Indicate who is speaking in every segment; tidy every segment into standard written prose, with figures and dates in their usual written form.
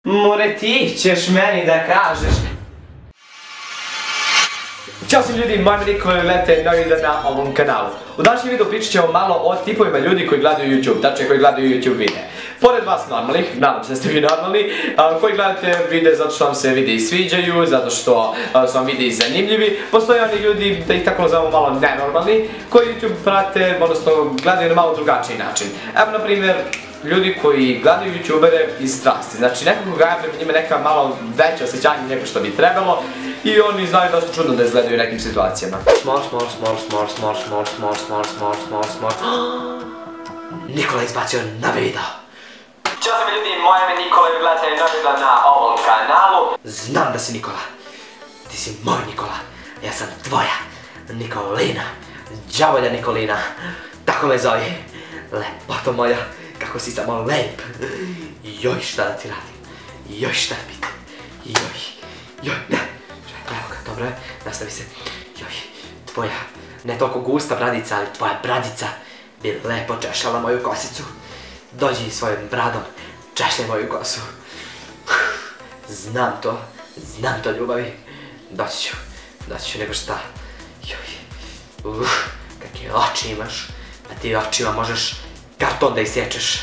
Speaker 1: More ti ćeš meni da kažeš. Ćao svim ljudi, moje ime Nikola i gledajte novi video na ovom kanalu. U današnjem videu pričat ćemo malo o tipovima ljudi koji gledaju YouTube, tačnije koji gledaju YouTube videe. Pored vas normalnih, nadam se da ste vi normalni, koji gledate videe zato što vam se videi sviđaju, zato što su vam videi zanimljivi, postoje oni ljudi, da ih tako nazovemo malo nenormalni, koji YouTube prate, odnosno gledaju na malo drugačiji način. Evo na primjer, ljudi koji gledaju youtubere iz strasti, znači nekako gaja prema njima neka malo veće osjećanje nego što bi trebalo i oni znaju dosta čudno da izgledaju u nekim situacijama. Nikola je izbacio novi video. Ćao svima ljudi, moje ime Nikola i gledate novi video na ovom kanalu. Znam da si Nikola, ti si moj Nikola, ja sam tvoja Nikolina, đavolja Nikolina, tako me zove, lepoto moja. Kako si samo lep. Joj, šta da ti radim? Joj, šta da pitam? Joj, ne. Evo ga, dobro je, nastavi se. Joj, tvoja, ne toliko gusta bradica, ali tvoja bradica bi lepo češala moju kosicu. Dođi svojom bradom, češljaj moju kosu. Znam to ljubavi. Doći ću nego šta. Joj, kakve oči imaš, da ti očima možeš karton da isječeš.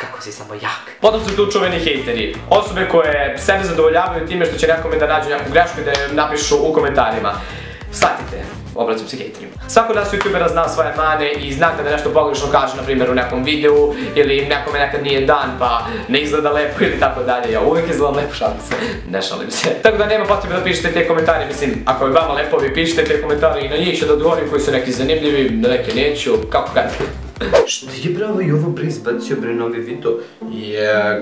Speaker 1: Kako si samo jak. Potom su tu čuveni hejteri. Osobe koje sebe zadovoljavaju time što će nekome da nađu neku grešku i da je napišu u komentarima. Shvatite, obraćam se hejterima. Svako od nas youtubera zna svoje mane i zna kada nešto pogrešno kaže, na primjer u nekom videu, ili nekome nekad nije dan pa ne izgleda lepo ili tako dalje. Ja uvijek izgledam lepo, šalim se, ne šalim se. Tako da nema potrebe da pišete te komentare, mislim, ako je vama lepo vi pišete te komentare i na njih ću da odgovorim koji su neki zanimljivi, na neke neću, kako kad. Šta je bravo i ovo bre izbacio bre novi video?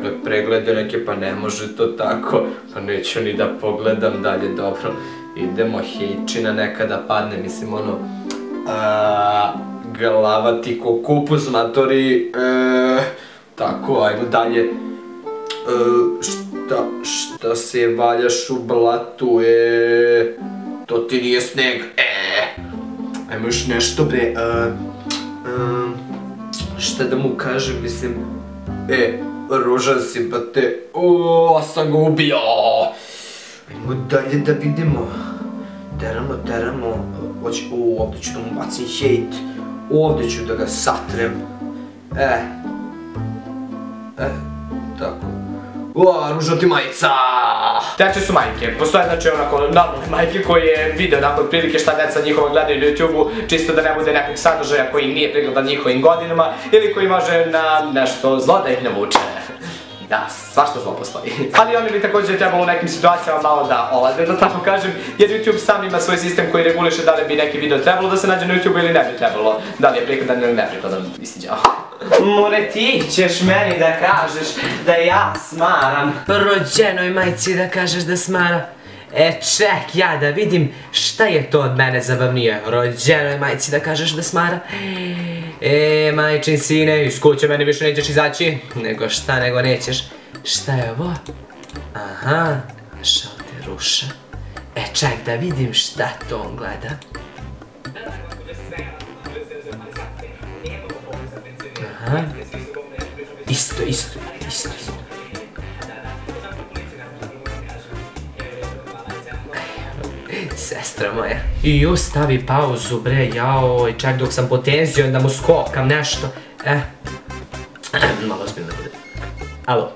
Speaker 1: Gle, preglede neke pa ne može to tako, pa neću ni da pogledam dalje, dobro. Idemo, hejčina nekada padne, mislim ono, glava ti ko kupus matori, tako, ajmo dalje. Šta se valjaš u blatu, to ti nije sneg, ajmo još nešto bre, šta da mu kažem, mislim, ružan si pa te, sam ga ubio. Ajmo dalje da vidimo. Teramo, ovdje ću da mu bacim hejt, ovdje ću da ga satrem. Tako. Ružno ti majica! Treće su majke, postoje znači onako normalne majke koje vide onako otprilike šta deca njihova gledaju na YouTube-u, čisto da ne bude nekog sadržaja koji nije pregledan njihovim godinama ili koji može na nešto zlo da ih navuče. Da, svašta zlo postoji. Ali oni bi također trebalo u nekim situacijama malo da olade, da tako kažem, jer YouTube sam ima svoj sistem koji reguliše da li bi neki video trebalo da se nađe na YouTube ili ne bi trebalo, da li je prikladan ili neprikladan, istinđao. More ti ćeš meni da kažeš da ja smaram.
Speaker 2: Rođenoj majci da kažeš da smara. Ček, ja da vidim šta je to od mene zabavnije. Rođenoj majci da kažeš da smara. Majčin sine, iz kuće meni više nećeš izaći. Nego šta, nego nećeš. Šta je ovo? Aha, šao te ruša. Ček da vidim šta to on gleda. Aha. Isto. Sestra moja. I još stavi pauzu bre, jaoj, čak dok sam potenzio da mu skokam nešto. Malo ozbiljno bude. Alo.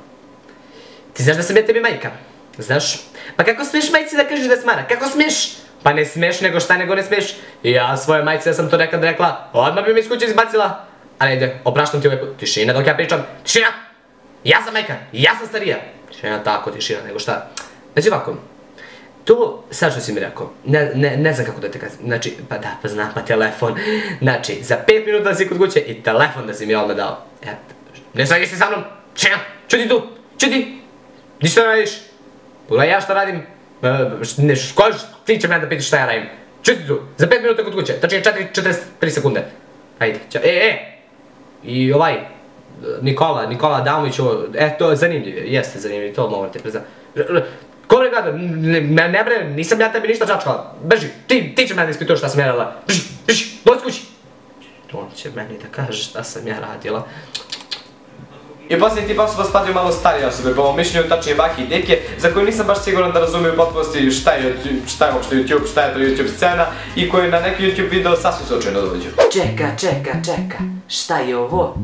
Speaker 2: Ti znaš da sam ja tebi majka? Znaš? Pa kako smiješ majci da kažeš da smara? Kako smiješ? Pa ne smiješ nego šta nego ne smiješ. Ja svoje majci da sam to nekad rekla, odmah bi mi iz kuće izbacila. Ali ide, opraštam ti ovaj put. Tišina dok ja pričam. Tišina! Ja sam majka, ja sam starija. Tišina tako, tišina, nego šta. Znači ovako, tu, sad što si mi rekao, ne znam kako da te kažem, znači, pa da, pa znam, pa telefon. Znači, za 5 minuta da si kod kuće i telefon da si mi odmah dao. Ne svagi si sa mnom, tišina, čuti tu, čuti. Ništa ne radiš. Pogledaj ja šta radim. Ti će me da pitaš šta ja radim. Čuti tu, za 5 minuta kod kuće, znači 4:43 sekunde. Ajde, ćao, i ovaj, Nikola Damović, to je zanimljiv, jeste zanimljiv, to moram te priznati. Ko bre gleda, ne bre, nisam ja tebi ništa čačkala, beži, ti će mene ispituješ šta sam ja radila, beži, dođi kući. On će meni da kaže šta sam ja radila.
Speaker 1: I posljednji tip osoba spadaju malo starije osobe, po mom mišljenju tačnije bake i deke, za koje nisam baš siguran da razumiju u potpunosti šta je uopšte YouTube, šta je to YouTube scena i koji na neki YouTube video sasvim slučajno dođu.
Speaker 2: Čeka, šta je ovo?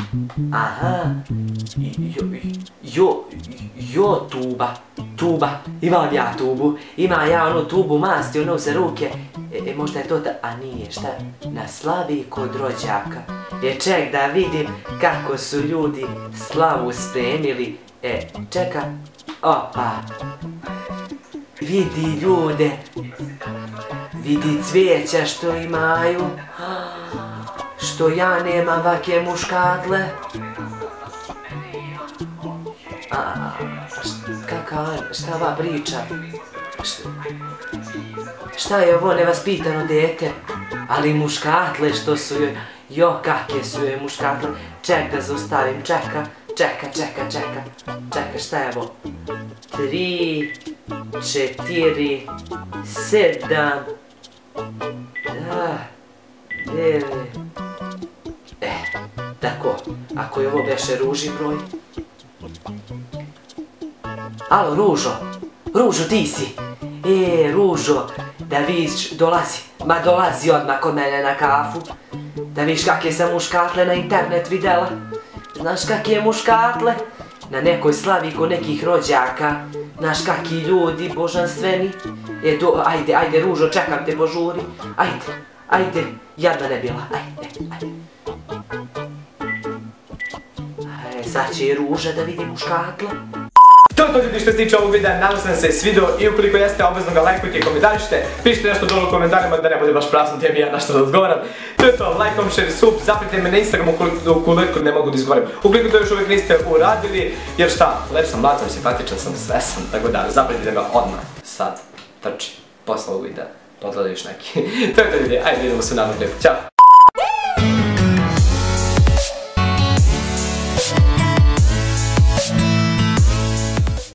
Speaker 2: Aha, tuba, imam ja tubu, imam ja onu tubu masti, onu za ruke, možda je to a nije, šta, na slavi kod rođaka. Ček da vidim kako su ljudi slavu spremili, čeka, opa, vidi ljude, vidi cvijeća što imaju, što ja nemam vake muškatle. Šta ova priča? Šta je ovo nevaspitano dete? Ali muškatle što su joj, kakve su joj muškatle. Ček da zaustavim, čeka, šta je ovo? 3, 4, 7, 9. Tako, ako je ovo beše ruži broj. Alo, Ružo, ti si. Ružo, da vidiš, dolazi odmah kod mene na kafu. Da vidiš kakve sam muškatle na internet videla. Znaš kakve muškatle? Na nekoj slavi kod nekih rođaka. Znaš kakvi ljudi božanstveni. Ajde, Ružo, čekam te, požuri. Ajde, jadna ne bila, ajde. Sad će i Ruža da vidi muškatle.
Speaker 1: To je to ljudi što se tiče ovog videa, nadam se da se svidio i ukoliko jeste obvezno ga lajkujte i komentarišite, pišite nešto dole u komentarima da ne bude baš prazno te mi ja nešto da odgovaram. To je to, lajkom, share, sub, zapratite me na Instagramu ukoliko ne mogu da izgovorim. Ukoliko to još uvijek niste uradili, jer šta, lep sam, mlad sam, simpatičan sam, sve sam, tako da zapratite ga odmah, sad, trči, posle ovog videa, pogledaj još neki. To je to ljudi, ajde vidimo se u nadnog lijepu, ćao!